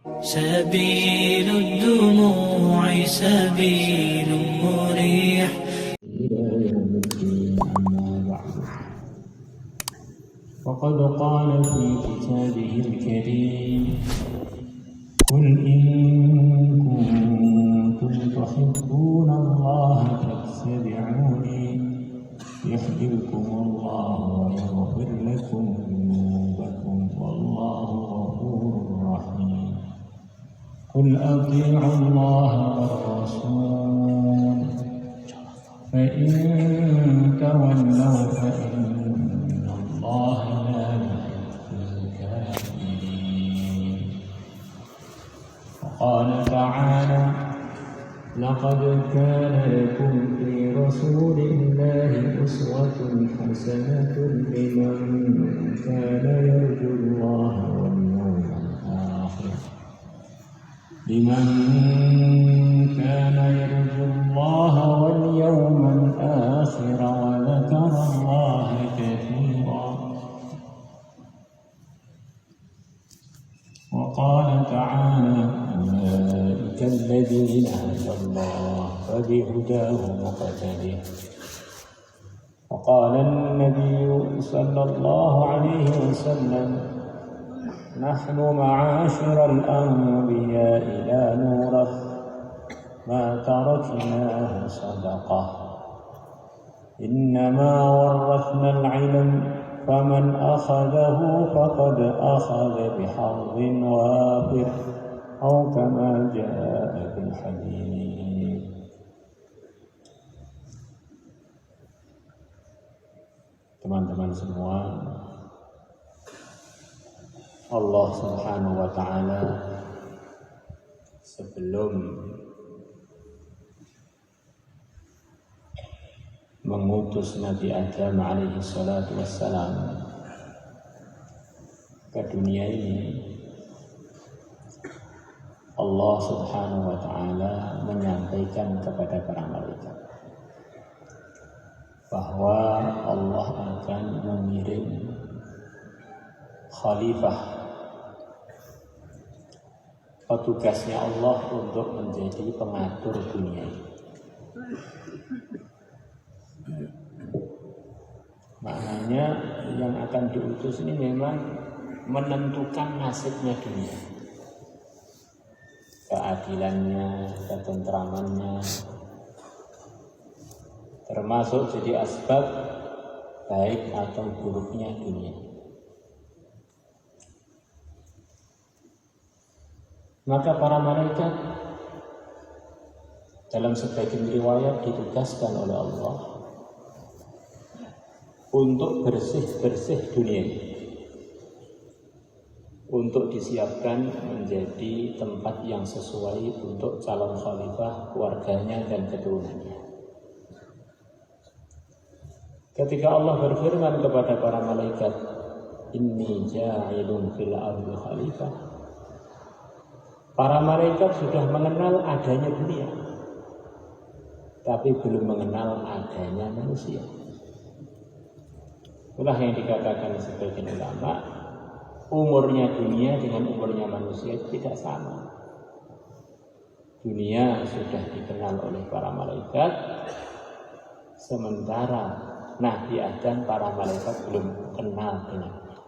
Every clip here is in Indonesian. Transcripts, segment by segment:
سبيل الدموع سبيل مريح إلى يوم الدين. أما بعد، فقد قال في كتابه الكريم: قل إن كنتم تحبون الله فاتبعوني يحببكم الله ويغفر لكم ذنوبكم والله غفور رحيم. قل أطيعوا الله والرسول فإن تولوا فإن الله لا يحب الكافرين. وقال تعالى: لقد كان لكم في رسول الله أسوة حسنة لمن كان يرجو الله واليوم الآخر وذكر الله كثيرا. وقال تعالى: أولئك الذين هدى الله فبهداه مقتده. وقال النبي صلى الله عليه وسلم: نحن معاشر الأنبياء لا نورث ما تركناه صدقة، إنما ورثنا العلم فمن أخذه فقد أخذ بحظ وافر أو كما جاء في الحديث. Teman-teman semua, Allah Subhanahu wa Ta'ala sebelum mengutus Nabi Adam alaihi salatu wassalam ke dunia ini, Allah Subhanahu wa Ta'ala menyampaikan kepada para malaikat bahwa Allah akan mengirim khalifah, petugasnya Allah untuk menjadi pengatur dunia. Maknanya yang akan diutus ini memang menentukan nasibnya dunia, keadilannya, ketentramannya, termasuk jadi asbab baik atau buruknya dunia. Maka para malaikat dalam sebagian riwayat ditugaskan oleh Allah untuk bersih-bersih dunia ini, untuk disiapkan menjadi tempat yang sesuai untuk calon khalifah, keluarganya dan keturunannya. Ketika Allah berfirman kepada para malaikat, inni ja'ilun fil ardi khalifah, para malaikat sudah mengenal adanya dunia, tapi belum mengenal adanya manusia. Itulah yang dikatakan sebagian ulama, umurnya dunia dengan umurnya manusia itu tidak sama. Dunia sudah dikenal oleh para malaikat, sementara Nabi Adam para malaikat belum kenal dengannya.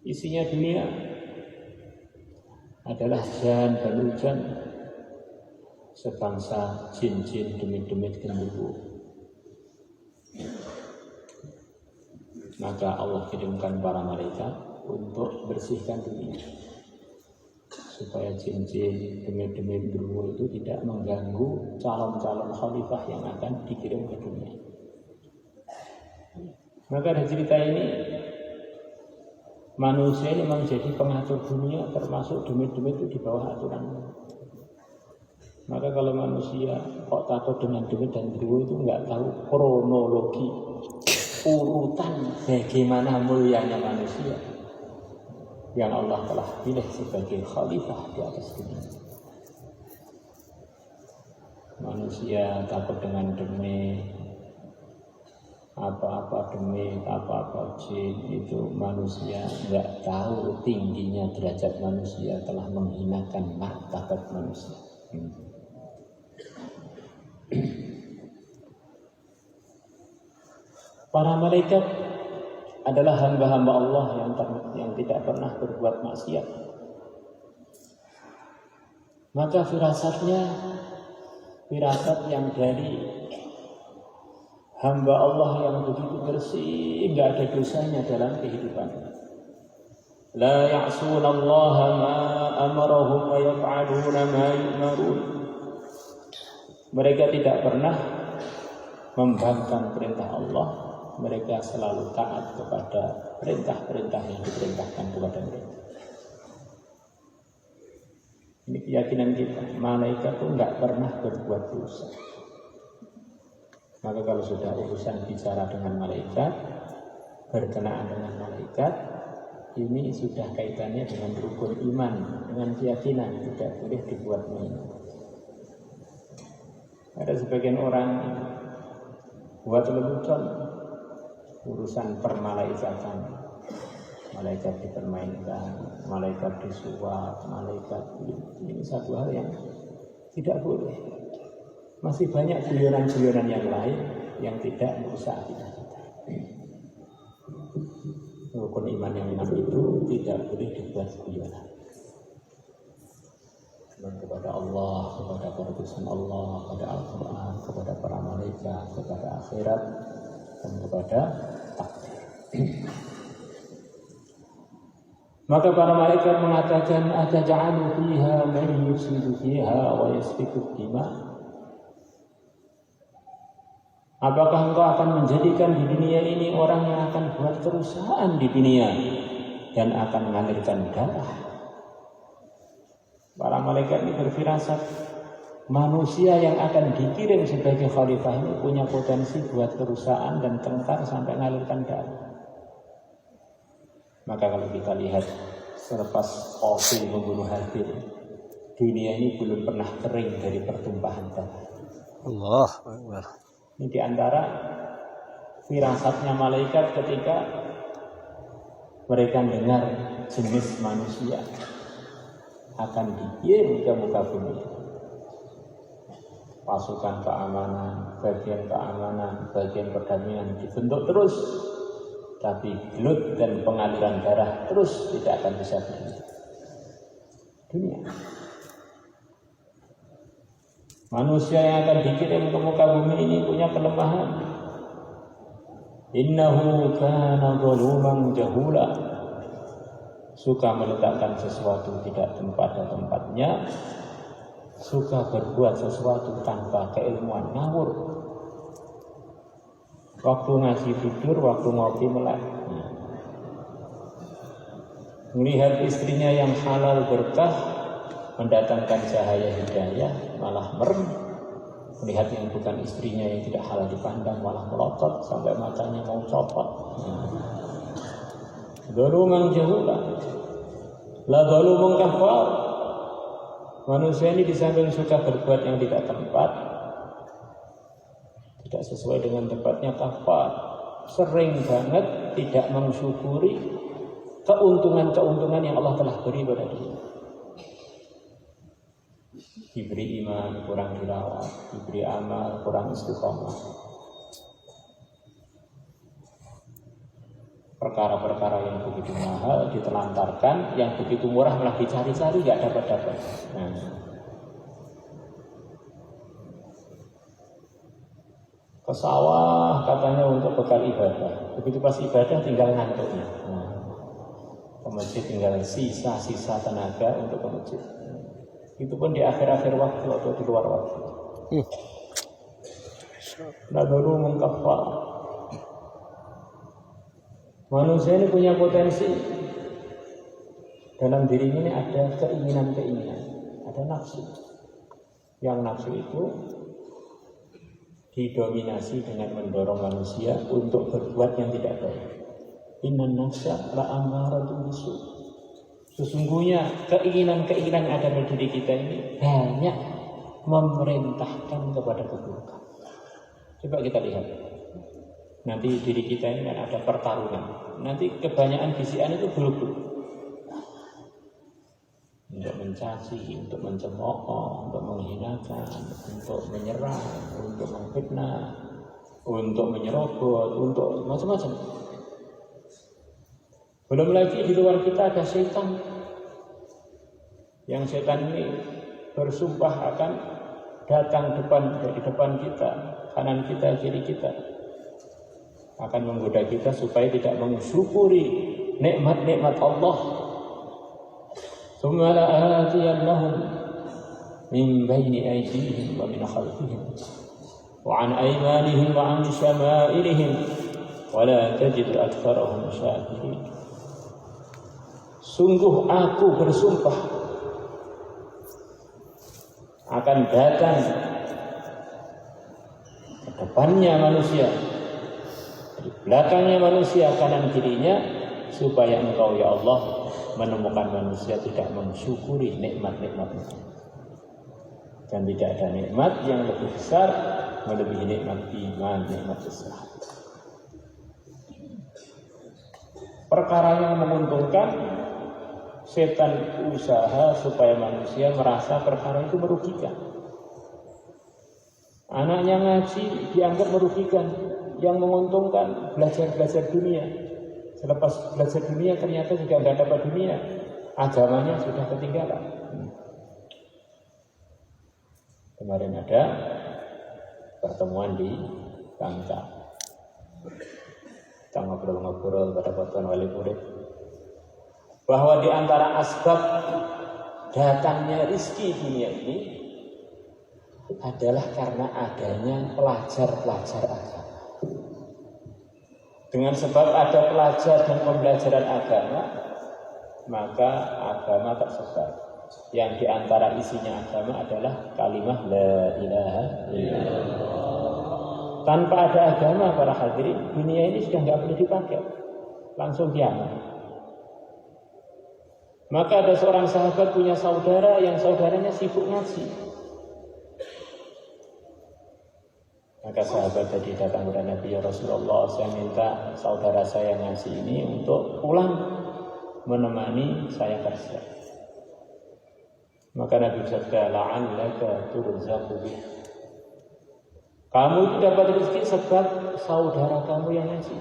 Isinya dunia adalah jan dan hujan, sebangsa jin-jin, demit-demit genderuwo. Maka Allah kirimkan para malaikat untuk bersihkan dunia, supaya jin-jin, demit-demit genderuwo itu tidak mengganggu calon-calon khalifah yang akan dikirim ke dunia. Maka dari cerita ini, manusia ini memang jadi pengatur dunia, termasuk demit-demit itu di bawah aturan. Maka kalau manusia kok takut dengan demit dan genderuwo itu nggak tahu kronologi, urutan bagaimana mulianya manusia yang Allah telah pilih sebagai khalifah di atas dunia. Manusia takut dengan demit apa-apa demit, apa-apa jin, itu manusia nggak tahu tingginya derajat manusia telah menghinakan martabat manusia. Para malaikat adalah hamba-hamba Allah yang tidak pernah berbuat maksiat. Maka firasat yang dari hamba Allah yang begitu bersih, nggak ada dosanya dalam kehidupannya. La ya'suna Allah ma amarahum wa yaf'aluna ma yu'marun. Mereka tidak pernah membangkang perintah Allah. Mereka selalu taat kepada perintah-perintah yang diperintahkan kepada mereka. Ini keyakinan kita. Malaikat itu nggak pernah berbuat dosa. Maka kalau sudah urusan bicara dengan malaikat, berkenaan dengan malaikat, ini sudah kaitannya dengan rukun iman, dengan keyakinan, tidak boleh dibuat main. Ada sebagian orang buat lelucon urusan permalaikatan, malaikat dipermainkan, malaikat disuap, malaikat ini satu hal yang tidak boleh. Masih banyak guyonan-guyonan yang lain yang tidak merusak akidah kita. Rukun iman yang 6 itu tidak boleh dibuat guyonan. Kepada Allah, kepada keputusan Allah, kepada Al-Quran, kepada para malaikat, kepada akhirat, dan kepada takdir. Maka para malaikat mengatakan, ataj'alu fiha man yufsidu fiha wa yasfiku dima. Apakah engkau akan menjadikan di dunia ini orang yang akan buat kerusakan di dunia dan akan mengalirkan darah? Para malaikat ini berfirasat, manusia yang akan dikirim sebagai khalifah ini punya potensi buat kerusakan dan tengkar sampai mengalirkan darah. Maka kalau kita lihat selepas Qabil membunuh Habil, dunia ini belum pernah kering dari pertumpahan darah. Allah Akbar. Ini diantara firasatnya malaikat ketika mereka dengar jenis manusia akan dikirim ke muka bumi. Pasukan keamanan, bagian perdamaian dibentuk terus, tapi gelut dan pengaliran darah terus tidak akan bisa berhenti. Dunia. Manusia yang akan dikirim ke muka bumi ini punya kelemahan. Innahu kana zaluman jahula. Suka meletakkan sesuatu tidak pada tempatnya, suka berbuat sesuatu tanpa keilmuan, ngawur. Waktu ngaji tidur, waktu ngopi melek. Melihat istrinya yang halal berkah, mendatangkan cahaya hidayah, malah merem. Melihat yang bukan istrinya yang tidak halal dipandang, malah melotot sampai matanya mau copot. Zaluman jahula, la zalumun kafar. Manusia ini di samping suka berbuat yang tidak tempat, tidak sesuai dengan tempatnya, kafar. Sering banget tidak mensyukuri keuntungan-keuntungan yang Allah telah beri pada dia. Diberi iman, kurang dirawat, diberi amal, kurang istiqomah. Perkara-perkara yang begitu mahal ditelantarkan, yang begitu murah malah dicari-cari, gak dapat-dapat. Ke sawah katanya untuk bekal ibadah. Begitu pas ibadah tinggal ngantuknya. Ke masjid tinggal sisa-sisa tenaga untuk ke masjid. Itu pun di akhir-akhir waktu atau di luar waktu. Nadaru mengkafar. Manusia ini punya potensi. Dalam dirinya ini ada keinginan-keinginan, ada nafsu. Yang nafsu itu didominasi dengan mendorong manusia untuk berbuat yang tidak baik. Innan nafsa la'amaratun bisu. Sesungguhnya keinginan-keinginan yang ada pada diri kita ini banyak memerintahkan kepada keburukan. Coba kita lihat. Nanti diri kita ini kan ada pertarungan. Nanti kebanyakan bisikan itu buruk-buruk. Untuk mencaci, untuk mencemooh, untuk menghinakan, untuk menyerang, untuk memfitnah, untuk menyerobot, untuk macam-macam. Belum lagi di luar kita ada setan. Yang setan ini bersumpah akan datang dari depan kita, kanan kita, kiri kita, akan menggoda kita supaya tidak mensyukuri nikmat-nikmat Allah. Tsumma la'atiyannahum min baini aydihim wa min khalfihim wa an aymanihim wa an syama'ilihim wa la tajidu aktsarahum syakirin. Sungguh aku bersumpah akan datang ke depannya manusia, di belakangnya manusia, kanan kirinya, supaya engkau ya Allah menemukan manusia tidak mensyukuri nikmat-nikmatmu. Dan tidak ada nikmat yang lebih besar melebihi nikmat iman, nikmat Islam. Perkara yang menguntungkan, setan usaha supaya manusia merasa perkara itu merugikan. Anaknya ngaji dianggap merugikan, yang menguntungkan belajar dunia. Selepas belajar dunia ternyata juga tidak dapat dunia, agamanya sudah ketinggalan. Kemarin ada pertemuan di Bangka, kita ngobrol-ngobrol pada pertemuan wali murid, bahwa di antara asbab datangnya rizki dunia ini adalah karena adanya pelajar-pelajar agama. Dengan sebab ada pelajar dan pembelajaran agama, maka agama tersebar. Yang diantara isinya agama adalah kalimah la ilaha illallah. Tanpa ada agama, para hadirin, dunia ini sudah nggak boleh dipakai, langsung kiamat. Maka ada seorang sahabat punya saudara yang saudaranya sibuk ngaji. Maka sahabat tadi datang kepada Nabi, ya Rasulullah, saya minta saudara saya ngaji ini untuk pulang menemani saya kerja. Maka Nabi bersabda, la'allaka turzaqu bih. Kamu itu dapat rezeki sebab saudara kamu yang ngaji.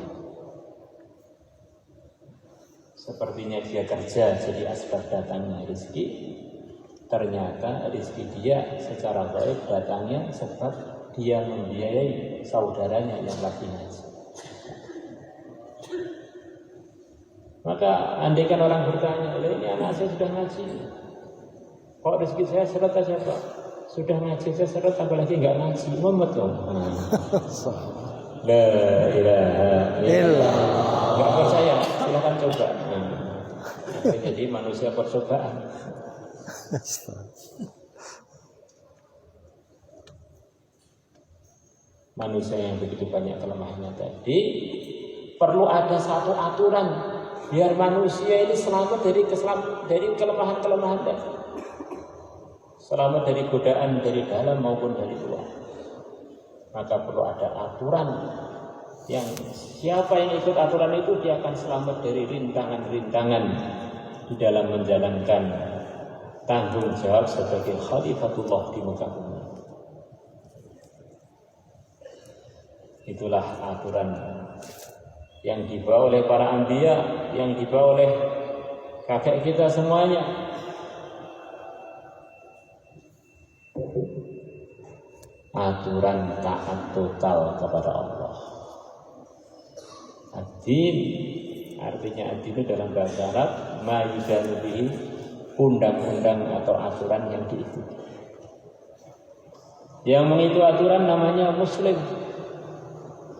Sepertinya dia kerja jadi asbab datangnya rezeki. Ternyata rezeki dia secara gaib datangnya sebab dia membiayai saudaranya yang lagi ngaji. Maka andaikan orang bertanya, ini anak saya sudah ngaji, kok rezeki saya seret aja Pak? Sudah ngaji saya seret, apalagi nggak ngaji, mumet loh. La ilaha illallah. Nggak percaya, silakan coba. Jadi manusia percobaan. Manusia yang begitu banyak kelemahannya tadi, perlu ada satu aturan biar manusia ini selamat dari kelemahan-kelemahan tadi. Selamat dari godaan dari dalam maupun dari luar. Maka perlu ada aturan yang siapa yang ikut aturan itu dia akan selamat dari rintangan-rintangan di dalam menjalankan tanggung jawab sebagai khalifatullah di muka bumi. Itulah aturan yang dibawa oleh para anbiya, yang dibawa oleh kakek kita semuanya. Aturan taat total kepada Allah. Ad-din, artinya ad-din itu dalam bahasa Arab ma yudanu bihi, undang-undang atau aturan yang diikuti. Yang mengikuti aturan namanya muslim.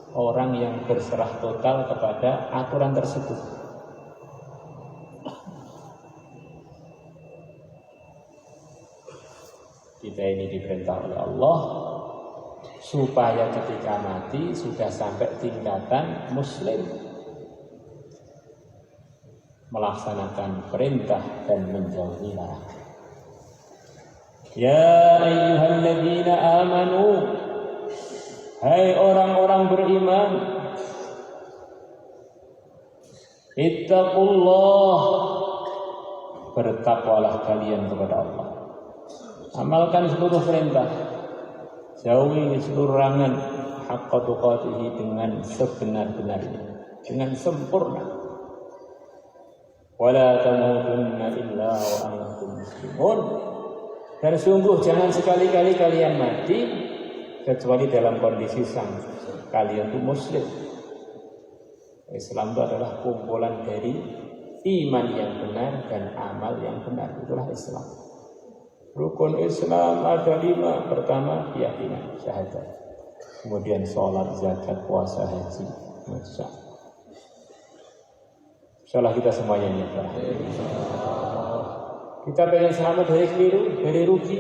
Orang yang berserah total kepada aturan tersebut. Kita ini diperintah oleh Allah supaya ketika mati sudah sampai tingkatan muslim, melaksanakan perintah dan menjauhi larangan. Ya ayyuhalladzina amanu, hai orang-orang beriman, Ittaqullah, bertakwalah kalian kepada Allah. Amalkan seluruh perintah, jauhi seluruh larangan, haqqa tuqatihi, dengan sebenar-benarnya, dengan sempurna. Wala tamutunna illa wa antum muslimun, dan sungguh jangan sekali-kali kalian mati kecuali dalam kondisi kalian itu muslim. Islam itu adalah kumpulan dari iman yang benar dan amal yang benar. Itulah Islam. Rukun Islam ada 5. Pertama, keyakinan, syahadat. Kemudian sholat, zakat, puasa, haji. Insyaallah kita semuanya ini. Kita pengen selamat dari keliru, dari rugi,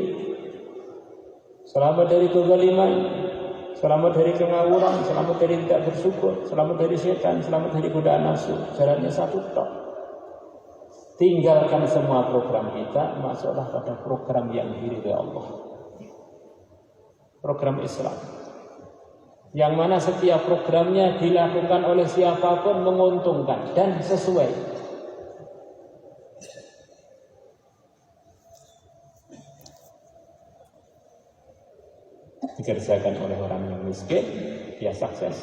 selamat dari kezaliman, selamat dari kengawuran, selamat dari tidak bersyukur, selamat dari setan, selamat dari godaan nafsu. Jalannya satu tok. Tinggalkan semua program kita, masuklah pada program yang diridhai Allah. Program Islam. Yang mana setiap programnya dilakukan oleh siapapun menguntungkan dan sesuai. Dikerjakan oleh orang yang miskin, dia sukses.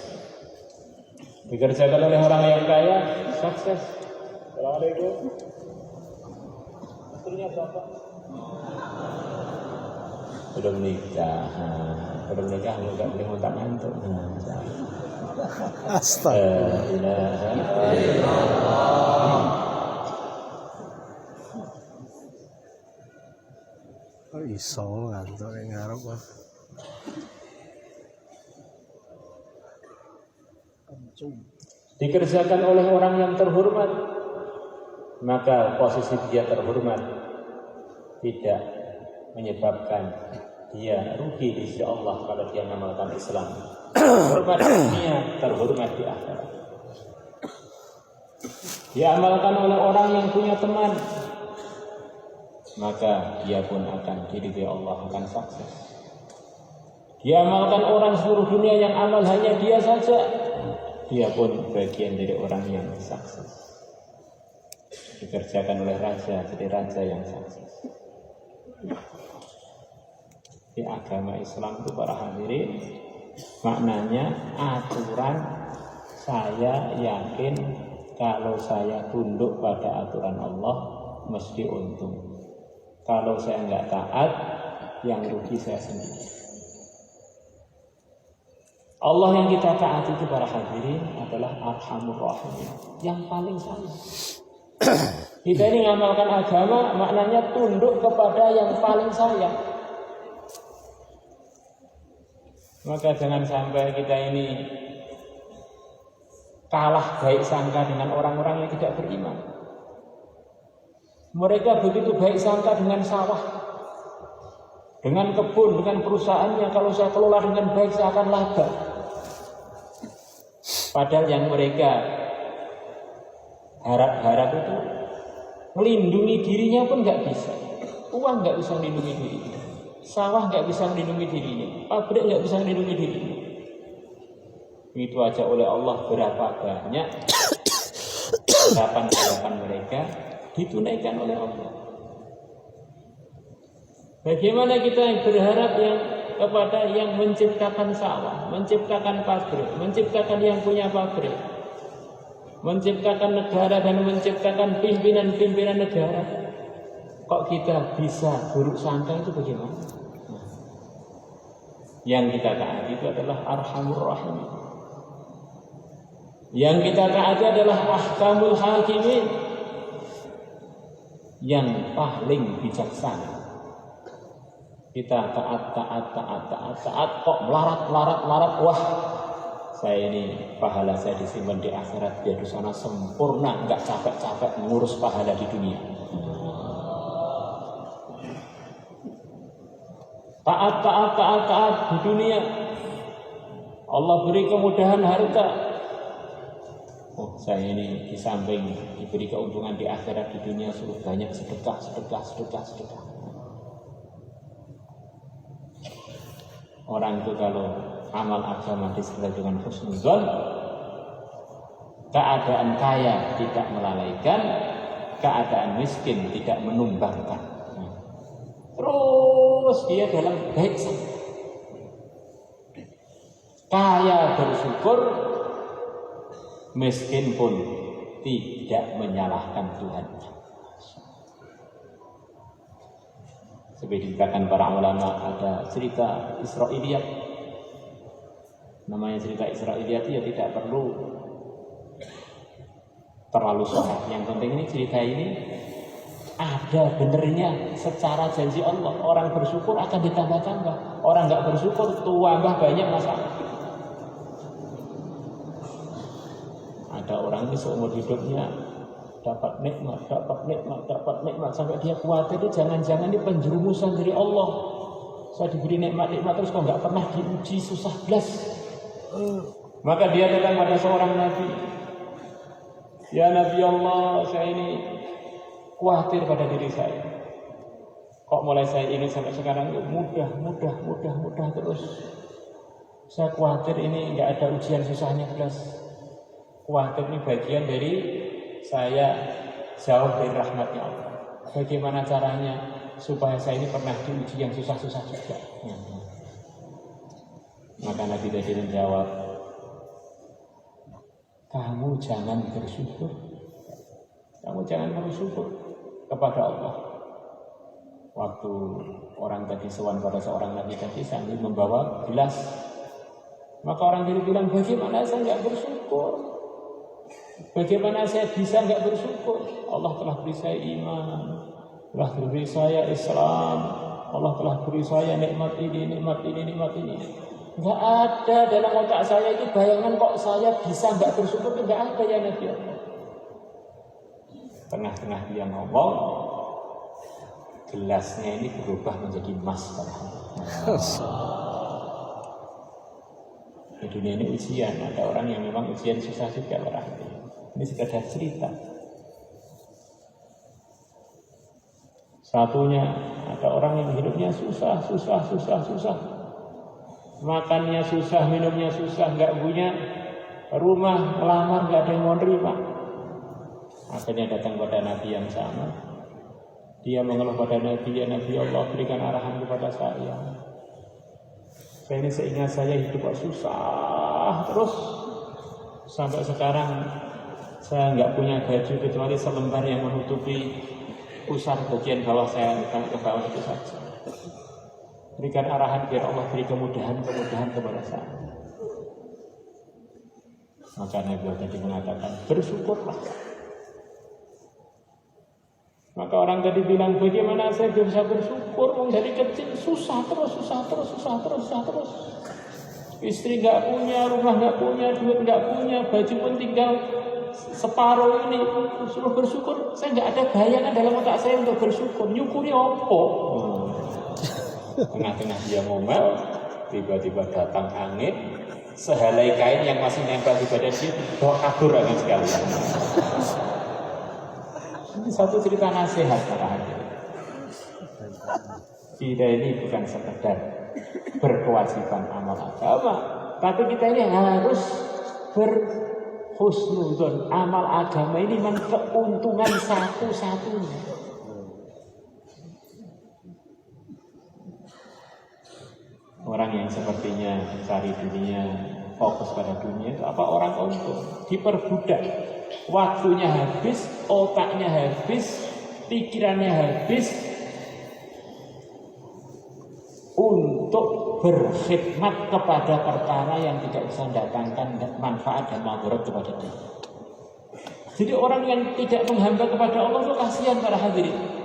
Dikerjakan oleh orang yang kaya, sukses. Assalamualaikum. Istrinya berapa? Belum nikah. Belum nikah enggak boleh ngantuk-ngantuk. Kok iso ngantuk ning ngarep. Dikerjakan oleh orang yang terhormat, maka posisi dia terhormat tidak menyebabkan dia rugi di sisi Allah kalau dia mengamalkan Islam. Terhormat di dunia, terhormat di akhirat. Dia amalkan oleh orang yang punya teman, maka dia pun akan diridhai Allah, akan sukses. Dia amalkan orang seluruh dunia yang amal hanya dia saja, dia pun bagian dari orang yang sukses. Dikerjakan oleh raja, jadi raja yang sukses. Di agama Islam itu para hadirin, maknanya aturan saya yakin kalau saya tunduk pada aturan Allah mesti untung. Kalau saya nggak taat, yang rugi saya sendiri. Allah yang kita taati itu para hadirin adalah Arhamur Rahimin, yang paling sayang. Kita ini mengamalkan agama maknanya tunduk kepada yang paling sayang. Maka jangan sampai kita ini kalah baik sangka dengan orang-orang yang tidak beriman. Mereka begitu baik sangka dengan sawah, dengan kebun, dengan perusahaannya. Kalau saya kelola dengan baik saya akan laba. Padahal yang mereka harap-harap itu melindungi dirinya pun nggak bisa. Uang nggak bisa melindungi dirinya, sawah nggak bisa melindungi dirinya, pabrik nggak bisa melindungi dirinya. Itu aja oleh Allah berapa banyak harapan-harapan mereka ditunaikan oleh Allah. Bagaimana kita berharap yang kepada yang menciptakan sawah, menciptakan pabrik, menciptakan yang punya pabrik, menciptakan negara dan menciptakan pimpinan-pimpinan negara. Kok kita bisa buruk sangka itu bagaimana? Yang kita taati itu adalah Arhamur Rahim. Yang kita taati adalah Ahkamul Hakimin, yang paling bijaksana. Kita taat kok melarat. Wah, saya ini pahala saya disimpan di akhirat, biar di sana sempurna, nggak capek-capek mengurus pahala di dunia. Taat di dunia. Allah beri kemudahan harta. Oh, saya ini di samping diberi keuntungan di akhirat, di dunia suruh banyak sedekah. Orang itu kalau amal agama disertai dengan husnuzon, keadaan kaya tidak melalaikan, keadaan miskin tidak menumbangkan. Terus dia dalam baik saja. Kaya bersyukur, miskin pun tidak menyalahkan Tuhan. Seperti dikatakan para ulama, ada cerita Israiliyat. Namanya cerita Israiliyat ya tidak perlu terlalu sahih. Yang penting ini cerita ini ada benernya secara janji Allah. Orang bersyukur akan ditambah-tambah. Orang nggak bersyukur tambah banyak masalah. Ada orang ini seumur hidupnya dapat nikmat sampai dia khawatir itu jangan-jangan ini penjerumusan dari Allah. Saya diberi nikmat terus kok nggak pernah diuji, susah belas. Maka dia datang pada seorang nabi. Ya Nabi Allah, saya ini khawatir pada diri saya. Kok mulai saya ingin sampai sekarang itu mudah terus. Saya khawatir ini nggak ada ujian susahnya belas. Khawatir ini bagian dari saya jauh dari rahmatnya Allah. Bagaimana caranya supaya saya ini pernah diuji yang susah-susah juga? Maka Nabi tadi menjawab, kamu jangan bersyukur. Kamu jangan bersyukur kepada Allah. Waktu orang tadi sowan pada seorang Nabi tadi sambil membawa gelas, maka orang tadi bilang, bagaimana saya nggak bersyukur? Bagaimana saya bisa nggak bersyukur? Allah telah beri saya iman, telah beri saya Islam, Allah telah beri saya nikmat ini. Nggak ada dalam otak saya itu bayangan kok saya bisa nggak bersyukur, itu nggak ada ya Nabi Allah. Tengah-tengah dia ngomong, gelasnya ini berubah menjadi emas. Di dunia ini ujian, ada orang yang memang ujian susah juga orang. Ini sekedar cerita. Satunya ada orang yang hidupnya susah. Makannya susah, minumnya susah, nggak punya rumah, melamar nggak ada yang mau nerima. Akhirnya datang pada Nabi yang sama. Dia mengeluh pada Nabi, ya Nabi Allah berikan arahan kepada saya. Saya ini seingat saya hidup susah terus sampai sekarang. Saya nggak punya baju kecuali selembar yang menutupi pusar bagian bawah saya, ke bawah itu saja. Berikan arahan biar Allah beri kemudahan kepada saya. Maka Nabi tadi mengatakan, bersyukurlah. Maka orang tadi bilang, bagaimana saya bisa bersyukur? Dari kecil susah terus. Istri nggak punya, rumah nggak punya, duit nggak punya, baju pun tinggal separuh ini. Suruh bersyukur, saya nggak ada bayangan dalam otak saya untuk bersyukur. Nyukuri apa? Tengah-tengah dia ngomel, tiba-tiba datang angin, sehelai kain yang masih nempel di badan dia bawa kabur angin sekali. Ini satu cerita nasihat para hadirin. Kita ini bukan sekedar berkewajiban amal agama, tapi kita ini harus berhusnudzon. Amal agama ini memang keuntungan satu-satunya. Orang yang sepertinya cari dunia, fokus pada dunia itu apa? Orang untung, diperbudak, waktunya habis, otaknya habis, pikirannya habis untuk berkhidmat kepada perkara yang tidak bisa mendatangkan manfaat dan madharat kepada dia. Jadi orang yang tidak menghamba kepada Allah itu kasihan para hadirin.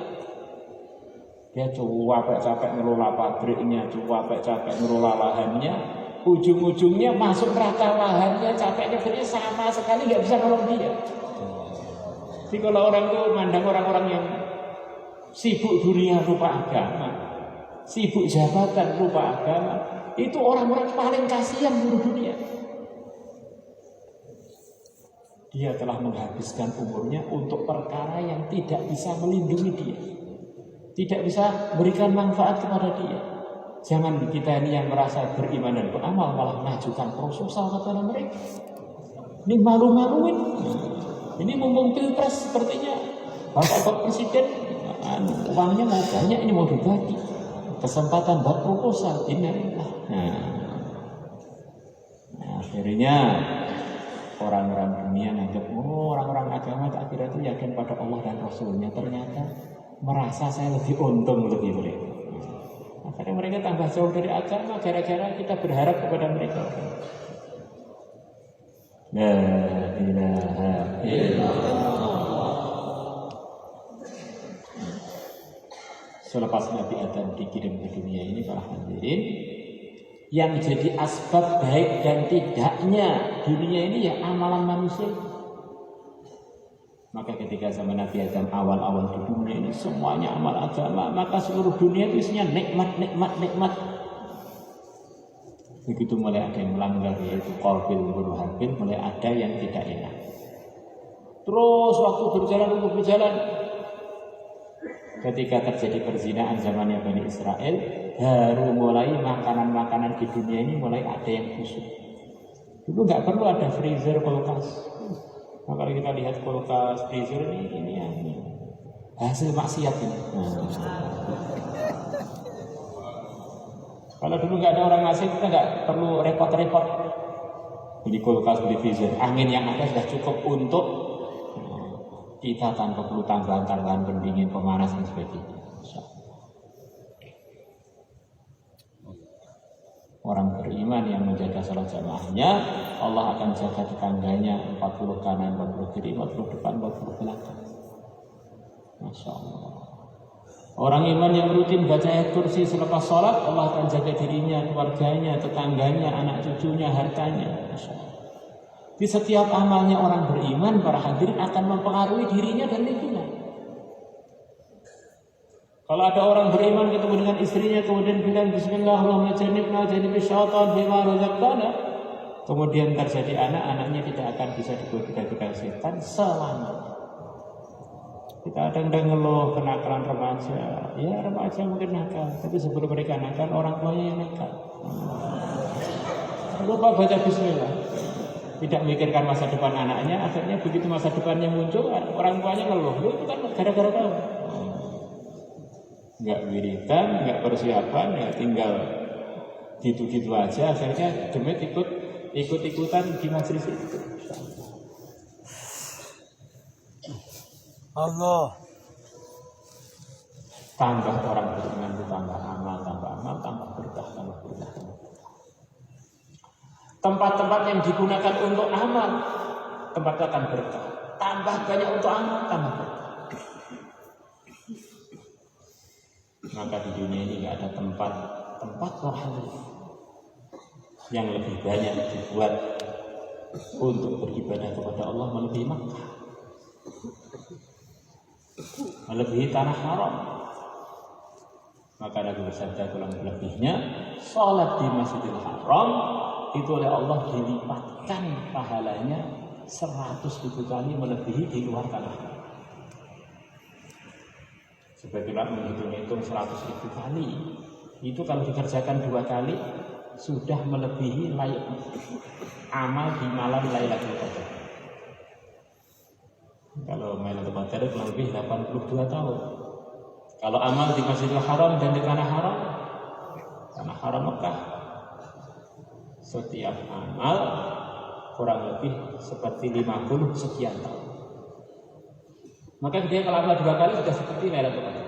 Dia capek-capek ngelola pabriknya, capek-capek ngelola lahannya, ujung-ujungnya masuk neraka lahannya, capeknya sebenarnya sama sekali nggak bisa nolong dia. Jadi kalau orang itu mandang orang-orang yang sibuk dunia lupa agama, sibuk jabatan lupa agama, itu orang-orang paling kasihan di dunia. Dia telah menghabiskan umurnya untuk perkara yang tidak bisa melindungi dia, tidak bisa berikan manfaat kepada dia. Jangan kita ini yang merasa beriman dan beramal malah mengajukan proposal kepada mereka. Ini malu-maluin. Ini mumpung pilpres sepertinya Bapak Presiden uangnya mau banyak, ini mau dibagi. Kesempatan buat proposal ini. Akhirnya orang-orang dunia menganggap orang-orang agama akhirnya itu yakin pada Allah dan Rasulnya, ternyata merasa saya lebih untung lebih mereka. Akhirnya mereka tambah jauh dari agama gara-gara kita berharap kepada mereka. La ilaha illallah. Selepas Nabi Adam dikirim ke dunia ini, para hadirin, yang jadi asbab baik dan tidaknya dunia ini ya amalan manusia. Maka ketika zaman Nabi Adam awal-awal di dunia ini semuanya amal agama, maka seluruh dunia itu isinya nikmat. Begitu mulai ada yang melanggar, yaitu Qabil bunuh Habil, mulai ada yang tidak enak. Terus waktu berjalan, ketika terjadi perzinaan zamannya Bani Israel, baru mulai makanan-makanan di dunia ini mulai ada yang busuk. Dulu nggak perlu ada freezer, kulkas. Nah, kalau kita lihat kulkas, freezer ini hasil maksiat ini. Kalau dulu nggak ada orang ngasih, kita nggak perlu repot-repot beli kulkas, beli freezer. Angin yang ada sudah cukup untuk kita tanpa perlu tambahan-tambahan pendingin, pemanas dan sebagainya. Orang beriman yang menjaga salat jamaahnya, Allah akan jaga tetangganya 40 kanan, 40 kiri, 40 depan, 40 belakang. Masya Allah. Orang iman yang rutin baca ayat kursi selepas sholat, Allah akan jaga dirinya, keluarganya, tetangganya, anak cucunya, hartanya. Masya Allah. Di setiap amalnya orang beriman, para hadirin akan mempengaruhi dirinya dan lingkungan. Kalau ada orang beriman ketemu dengan istrinya, kemudian bilang Bismillah, Allahumma jannibna jannibis syaitan bima razaqtana, kemudian terjadi anaknya tidak akan bisa digoda-goda setan selamanya. Kita kadang-kadang ngeluh kenakalan remaja. Ya remaja mungkin nakal, tapi sebelum mereka nakal, orang tuanya yang nakal. Lupa baca Bismillah, tidak memikirkan masa depan anaknya. Akhirnya begitu masa depannya muncul, orang tuanya ngeluh. Itu kan gara-gara kamu. Nggak wiridan, nggak persiapan, ya tinggal gitu-gitu aja. Akhirnya demit ikut-ikutan di majelis itu. Allah. Tambah orang beriman itu tambah amal, tambah berkah. Tempat-tempat yang digunakan untuk amal, tempat akan berkah. Tambah banyak untuk amal, tambah berkah. Maka di dunia ini nggak ada tempat rohani yang lebih banyak dibuat untuk beribadah kepada Allah melebihi Makkah, melebihi tanah haram. Maka Nabi bersabda dalam lebihnya, salat di Masjidil Haram itu oleh Allah dilipatkan pahalanya 100.000 kali melebihi di luar tanah haram. Sebagian menghitung 100.000 kali, itu kalau dikerjakan 2 kali sudah melebihi amal di malam Lailatul Qadar. Kalau Lailatul Qadar kurang lebih 82 tahun. Kalau amal di Masjidil Haram dan di tanah haram Mekah, setiap amal kurang lebih seperti 50 sekian tahun. Maka dia kalau amal 2 kali sudah seperti Lailatul Qadar.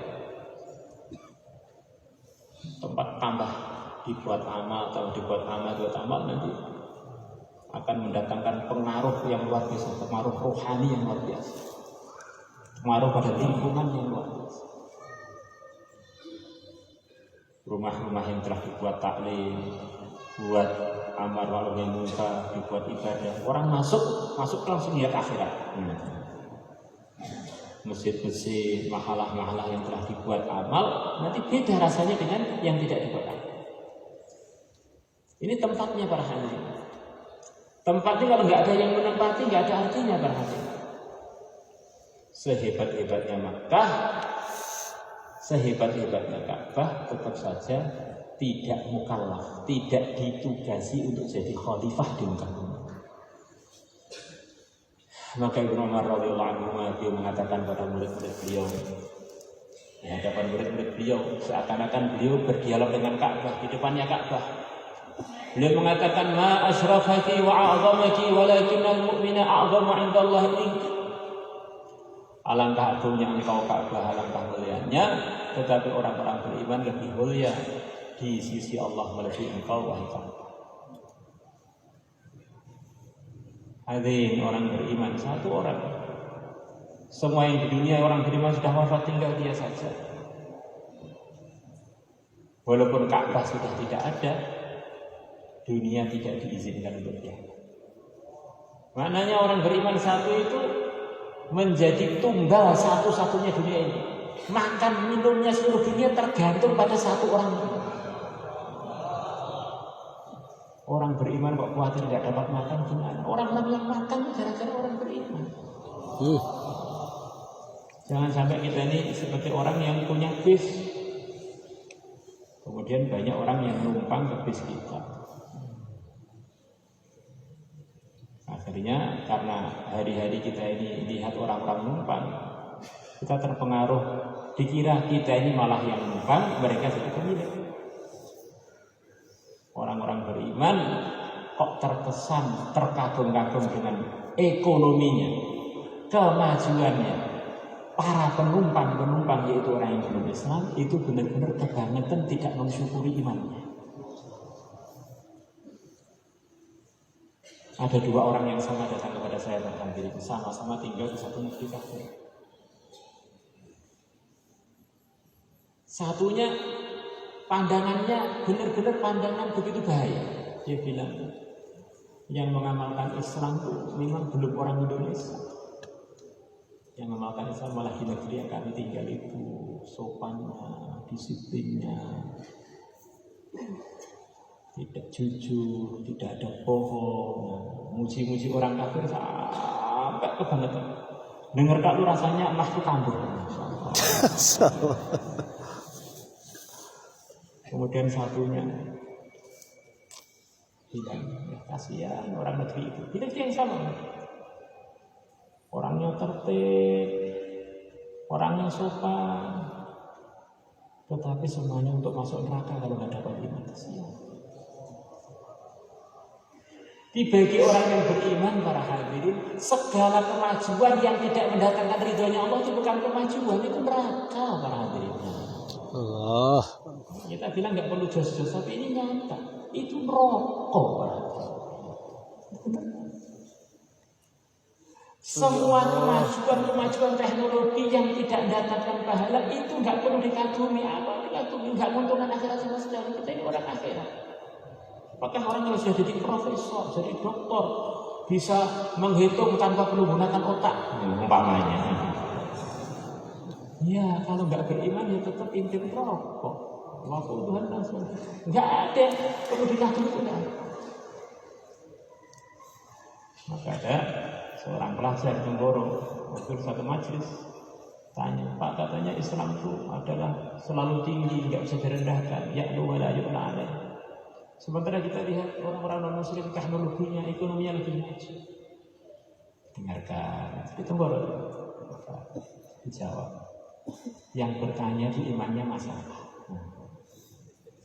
Tempat tambah dibuat amal nanti akan mendatangkan pengaruh yang luar biasa, pengaruh rohani yang luar biasa, pengaruh pada lingkungan yang luar biasa. Rumah-rumah yang telah dibuat taklim, buat amar ma'ruf nahi munkar, dibuat ibadah, orang masuk langsung lihat akhirat. Masjid-masjid, mahalah-mahalah yang telah dibuat amal, nanti beda rasanya dengan yang tidak dibuat amal. Ini tempatnya para hadirin. Tempatnya kalau nggak ada yang menempati, nggak ada artinya para hadirin. Sehebat-hebatnya Makkah, sehebat-hebatnya Ka'bah, tetap saja tidak mukallaf, tidak ditugasi untuk jadi khalifah di muka bumi. Maka Ibnu Umar radhiyallahu anhu dia mengatakan pada murid-murid beliau, di hadapan murid-murid beliau, seakan-akan beliau berdialog dengan Ka'bah, di depannya Ka'bah. Beliau mengatakan, ma asyrafaki wa a'zamaki walakinnal mu'mina a'zamu 'indallahi minki. Alangkah agungnya engkau Ka'bah, alangkah mulianya, tetapi orang-orang beriman lebih mulia di sisi Allah melebihi engkau wahai Ka'bah. Hadirin orang beriman, satu orang. Semua yang di dunia orang beriman sudah wafat, tinggal dia saja. Walaupun Ka'bah sudah tidak ada, dunia tidak diizinkan untuk dia. Maknanya orang beriman satu itu menjadi tunggal satu-satunya dunia ini. Makan minumnya seluruh dunia tergantung pada satu orang. Orang beriman kok khawatir tidak dapat makan gimana? Orang-orang yang makan gara-gara orang beriman. Jangan sampai kita ini seperti orang yang punya bis, kemudian banyak orang yang numpang ke bis kita. Akhirnya karena hari-hari kita ini lihat orang-orang numpang, kita terpengaruh, dikira kita ini malah yang numpang, mereka jadi pemilik. Orang-orang beriman kok terkesan, terkagum-kagum dengan ekonominya, kemajuannya. Para penumpang yaitu orang yang belum Islam itu benar-benar kebangetan tidak mensyukuri imannya. Ada dua orang yang sama datang kepada saya tadi, sama-sama tinggal di satu negeri kafir. Satunya pandangannya benar-benar pandangan begitu bahaya. Dia bilang yang mengamalkan Islam itu memang belum orang Indonesia. Yang mengamalkan Islam malah di negeri yang kami tinggal itu sopannya, disiplinnya, tidak jujur, tidak ada bohong, muji-muji orang kafir sampai kebangetan. Dengar kalau rasanya emas itu kambuh. Kemudian satunya bilang, ya, kasihan orang negeri itu. Di negeri yang sama, orangnya tertib, orangnya sopan, tetapi semuanya untuk masuk neraka kalau nggak dapat iman. Kasihan. Dibagi orang yang beriman, para hadirin, segala kemajuan yang tidak mendatangkan ridhonya Allah itu bukan kemajuan, itu neraka, para hadirin. Allah. Kita bilang nggak perlu jos-jos, tapi ini nyata. Itu rokok. Semua kemajuan teknologi yang tidak mendatangkan pahala itu nggak perlu dikagumi. Apa dikagumi? Nggak menguntungkan akhirat sama sekali. Kita ini orang akhirat. Apakah orang yang sudah jadi profesor, jadi doktor, bisa menghitung tanpa perlu menggunakan otak? Umpamanya. Ya, kalau nggak beriman ya tetap intip rokok. Waktu Tuhan langsung nggak ada perlu dikagumi sudah. Maka ada seorang pelajar Tenggoro waktu satu majelis tanya, Pak, katanya Islam itu adalah selalu tinggi, nggak bisa direndahkan, ya'lu wa la yu'la alaih. Sementara kita lihat orang-orang non-muslim teknologinya, ekonominya lebih maju. Dengarkan, itu Tenggoro dijawab. Yang bertanya itu imannya masalah.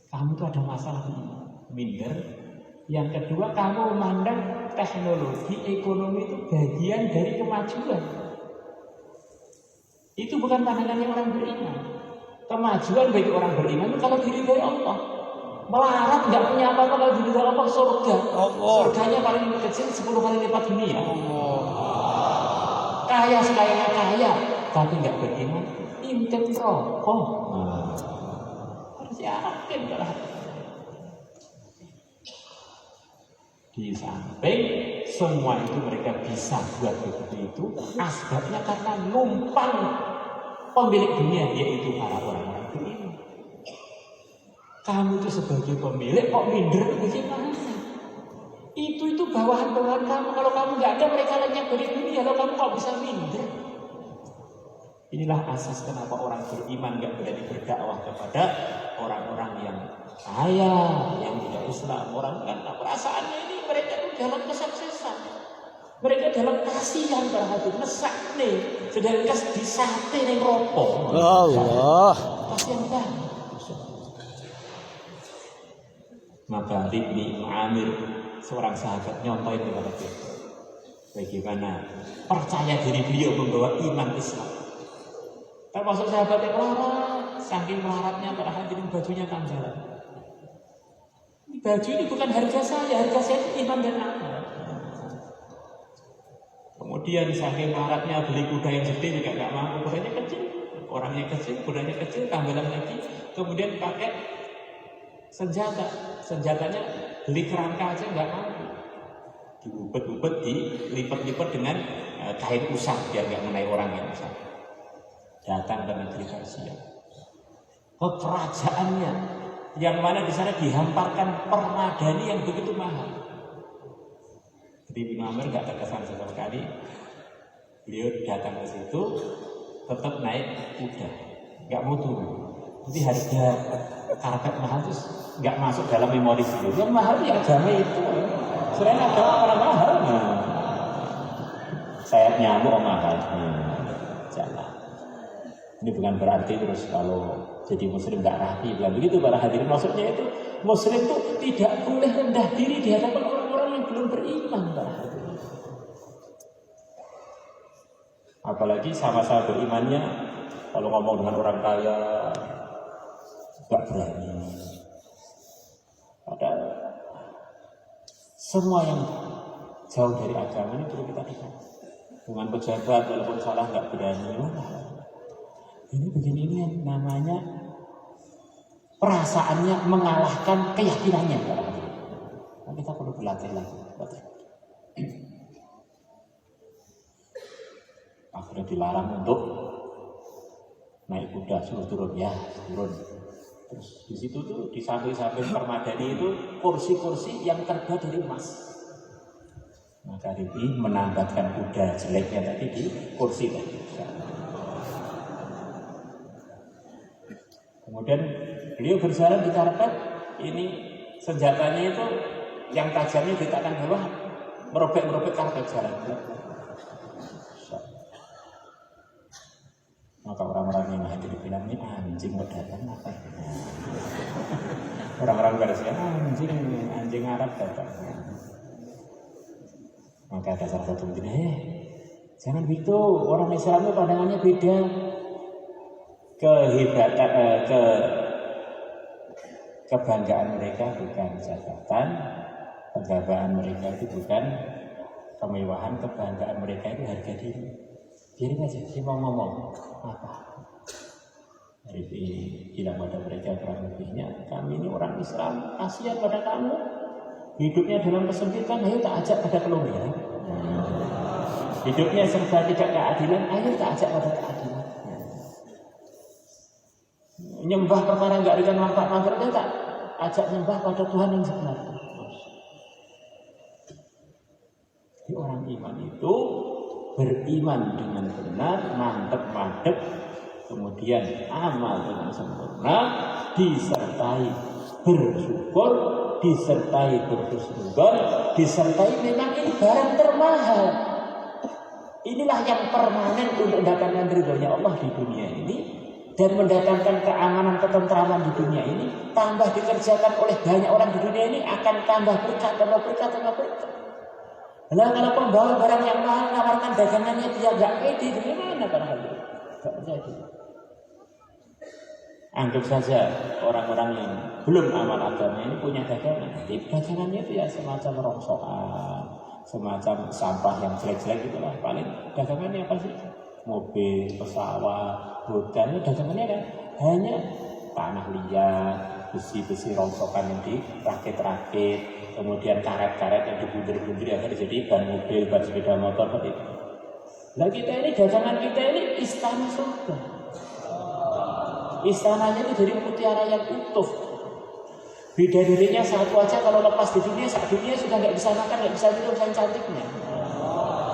Kamu tuh ada masalah minder. Yang kedua, kamu memandang teknologi, ekonomi itu bagian dari kemajuan. Itu bukan pandangannya orang beriman. Kemajuan bagi orang beriman itu kalau diridhoi Allah. Melarat nggak punya apa-apa kalau diridhoi Allah surga. Surganya paling kecil 10 kali lipat dunia. Kaya sekayanya kaya, tapi nggak beriman, intip rokok. Harus yakin lah. Di samping semua itu mereka bisa buat begitu itu asbabnya karena numpang pemilik dunia, yaitu para orang-orang beriman. Kamu itu sebagai pemilik kok minder bagaimana? Itu bawahan-bawahan kamu. Kalau kamu nggak ada, mereka lenyap dari dunia. Kalau kamu kok bisa minder? Inilah asas kenapa orang beriman nggak berani berdakwah kepada orang-orang yang kaya, yang tidak Islam. Orang karena perasaannya ini mereka itu dalam kesuksesan. Mereka dalam kasihan para hadirin mesak nih, sedangkan di sate ning ropo. Allah. Kasihan banget. Maka Ibnu Amir seorang sahabat nyontoin kepada dia bagaimana percaya diri beliau membawa iman Islam. Termasuk sahabat yang melarat, saking melaratnya para hadirin bajunya tanggalan. Baju ini bukan harga saya itu iman dan amal. Kemudian saking maratnya beli kuda yang gede juga nggak mampu, kudanya kecil, orangnya kecil, kudanya kecil, tambahan lagi. Kemudian pakai senjatanya beli kerangka aja nggak mampu. Diubet-ubet, dilipat-lipat dengan kain usang biar nggak mengenai orang yang usang. Datang ke negeri Persia, ke kerajaannya, yang mana di sana dihamparkan permadani yang begitu mahal. Jadi Ibnu Amir nggak terkesan sama sekali. Beliau datang ke situ, tetap naik kuda, nggak mau turun. Jadi harga karpet mahal itu nggak masuk dalam memori beliau. Yang mahal ya agama itu. Selain agama mana mahal? Sayap nyamuk mahal. Jangan. Ini bukan berarti terus kalau jadi muslim nggak rapi, bukan begitu para hadirin. Maksudnya itu muslim itu tidak boleh rendah diri di hadapan orang-orang yang belum beriman para hadirin. Apalagi sama-sama berimannya, kalau ngomong dengan orang kaya nggak berani. Padahal semua yang jauh dari agama ini perlu kita dengar. Dengan pejabat walaupun salah nggak berani. Ini begini ini yang namanya perasaannya mengalahkan keyakinannya. Nah, kita perlu berlatih lagi. Akhirnya dilarang untuk naik kuda, suruh turun ya, turun. Terus di situ tuh di samping-samping permadani itu kursi-kursi yang terbuat dari emas. Maka Ribi menambatkan kuda jeleknya tadi di kursi tadi. Kemudian beliau berjalan di karpet, ini senjatanya itu yang tajamnya diletakkan bawah, merobek-merobek karpet jalan. Maka orang-orang yang hadir bilang ini anjing datang apa? Orang-orang berkata anjing Arab datang. Maka ada salah satu begini, jangan begitu, orang Islam itu pandangannya beda. Kebanggaan mereka bukan jabatan, kebanggaan mereka itu bukan kemewahan, kebanggaan mereka itu harga diri. Biarin aja, dia mau ngomong apa? Hari ini bilang pada mereka kurang lebihnya, kami ini orang Islam, kasihan pada kamu, hidupnya dalam kesempitan, ayo tak ajak pada kelonggaran. Hidupnya serba tidak keadilan, ayo tak ajak pada keadilan. Nyembah perkara enggak dengan manfaat-manfaatnya, tak ajak nyembah pada Tuhan yang sebenarnya. Jadi orang iman itu beriman dengan benar, mantep, kemudian amal dengan sempurna, disertai bersyukur, disertai berhusnuzon, disertai memang ini barang termahal. Inilah yang permanen untuk mendatangkan ridhonya Allah di dunia ini dan mendatangkan keamanan, ketentraman di dunia ini, tambah dikerjakan oleh banyak orang di dunia ini akan tambah berkah. Nah, kalau pembawa barang yang mahal menawarkan dagangannya dia nggak pede, gimana para hadirin? Nggak jadi. Anggap saja orang-orang yang belum amal agama ini punya dagangan. Dagangannya itu ya semacam rongsokan, semacam sampah yang jelek-jelek itulah. Paling dagangannya apa sih? Mobil, pesawat, hotel, dagangannya kan hanya tanah liat, besi-besi rongsokan yang dirakit-rakit, kemudian karet-karet yang dibundir-bundir yang jadi ban mobil, ban sepeda motor seperti itu. Nah kita ini, dagangan kita ini istana surga. Istananya itu dari mutiara yang utuh. Bidadarinya satu aja kalau lepas di dunia, saat dunia sudah nggak bisa makan, nggak bisa minum, sayang cantiknya.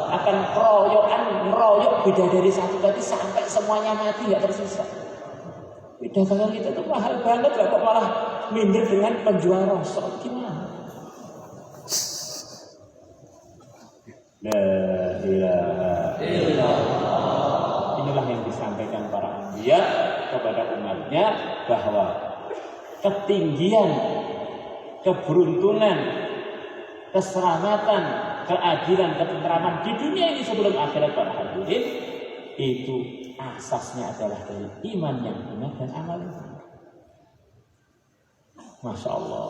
Akan ngeroyok bidadari satu tadi sampai semuanya mati nggak tersisa. Dagangan kita tuh mahal banget, kok malah minder dengan penjual rosok, gimana? La ilaha illallah. Inilah yang disampaikan para anbiya kepada umatnya, bahwa ketinggian, keberuntungan, keselamatan, keadilan, ketentraman di dunia ini sebelum akhirat para hadirin, itu asasnya adalah dari iman yang benar dan amal yang benar. Masya Allah.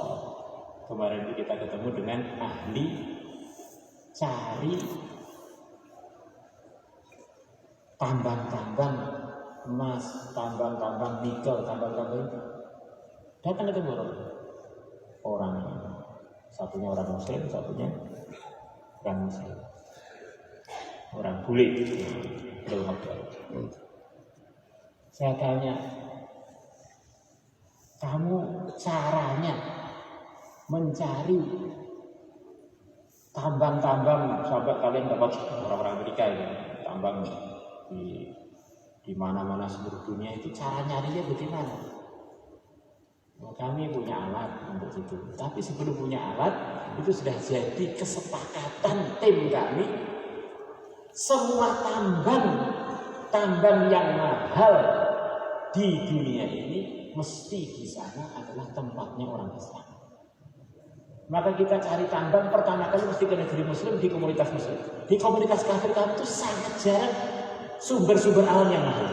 Kemarin kita ketemu dengan ahli cari tambang-tambang emas, tambang-tambang nikel, tambang-tambang itu. Datang ketemu orang satunya orang Muslim, satunya bukan Muslim, orang bule, Saya tanya, kamu caranya mencari tambang-tambang sampai kalian dapat, orang-orang Amerika ini tambang di mana-mana seluruh dunia, itu cara nyarinya bagaimana? Nah, kami punya alat untuk itu, tapi sebelum punya alat itu sudah jadi kesepakatan tim kami, semua tambang yang mahal di dunia ini mesti di sana adalah tempatnya orang Islam. Maka kita cari tambang pertama kali mesti ke negeri Muslim, di komunitas Muslim. Di komunitas kafir itu sangat jarang sumber-sumber alam yang mahal.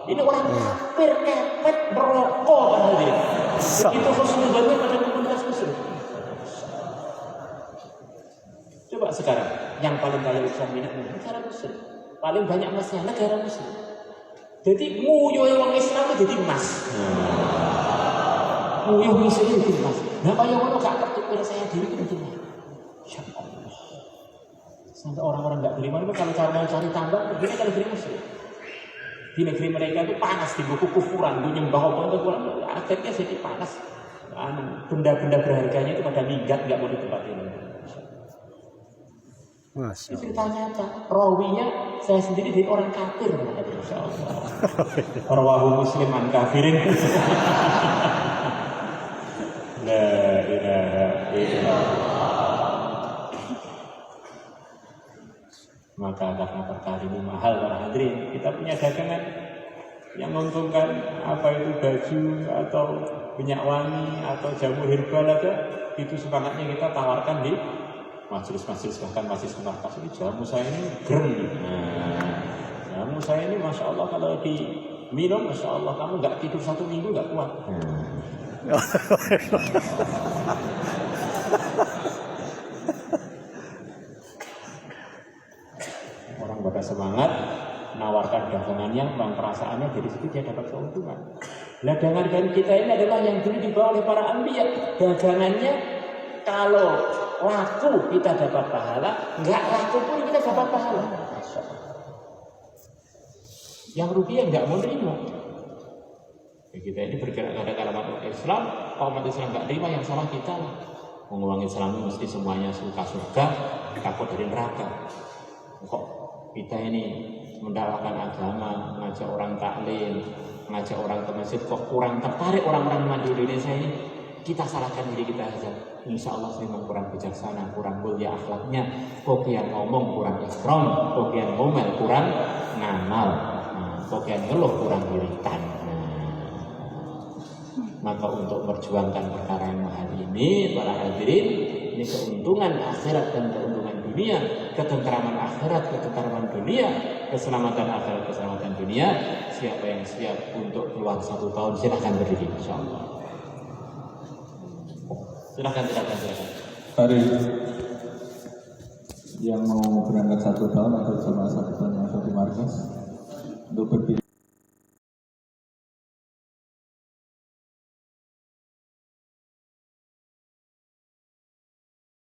Ini orang kafir, kepet, merokok padahal dia. Begitu khusnudzonnya pada komunitas Muslim. Coba sekarang, yang paling kaya Islam ini negara Muslim, paling banyak emasnya negara Muslim. Jadi nguyuh wong Islam jadi emas. Nguyuh Muslim jadi emas. Nah kaya ngono gak tertutup saya diri itu emas. Ya Allah. Sampai orang-orang nggak beriman itu kalau mau cari tambang, begini kalau beri Muslim. Di negeri mereka itu panas, di buku kufuran, di nyembah apa-apa, akhirnya jadi panas. Benda-benda berharganya itu pada minggat, nggak mau ditempatin. Ceritanya apa? Rawinya saya sendiri dari orang kafir, Masya Allah. Rawahu Musliman kafirin. La ilaha illallah. Maka karena perkara ini mahal para hadirin, kita punya dagangan yang menguntungkan, apa itu baju atau minyak wangi atau jamu herbal ada, itu semangatnya kita tawarkan di majelis-majelis, bahkan majelis markas ini. Jamu saya ini grem, jamu saya ini Masya Allah kalau diminum, Masya Allah kamu nggak tidur 1 minggu nggak kuat. Orang pada semangat menawarkan dagangannya, bang perasaannya, dari situ dia dapat keuntungan. Nah, dagangan kita ini adalah yang dulu dibawa oleh para anbiya. Dagangannya kalau laku kita dapat pahala, nggak laku pun kita dapat pahala. Yang rugi nggak mau terima. Ya, kita ini bergerak pada kalimat Islam, kalau umat Islam nggak terima, yang salah kita lah. Mengulang Islam mesti semuanya suka surga, takut dari neraka. Kok kita ini mendakwakan agama, mengajak orang taklim, mengajak orang ke masjid, kok kurang tertarik orang-orang iman di Indonesia ini? Kita salahkan diri kita saja. Insya Allah memang kurang bijaksana, kurang mulia akhlaknya. Kokian ngomong kurang ikram, kokian ngomel kurang ngamal, kokian ngeluh kurang wiritan. Maka untuk memperjuangkan perkara yang mahal ini, para hadirin, ini keuntungan akhirat dan keuntungan dunia, ketentraman akhirat, ketentraman dunia, keselamatan akhirat, keselamatan dunia. Siapa yang siap untuk keluar 1 tahun, silahkan berdiri, insyaallah. Silahkan. Hari yang mau berangkat 1 tahun atau cuma 1 tahun yang satu markas untuk berdiri.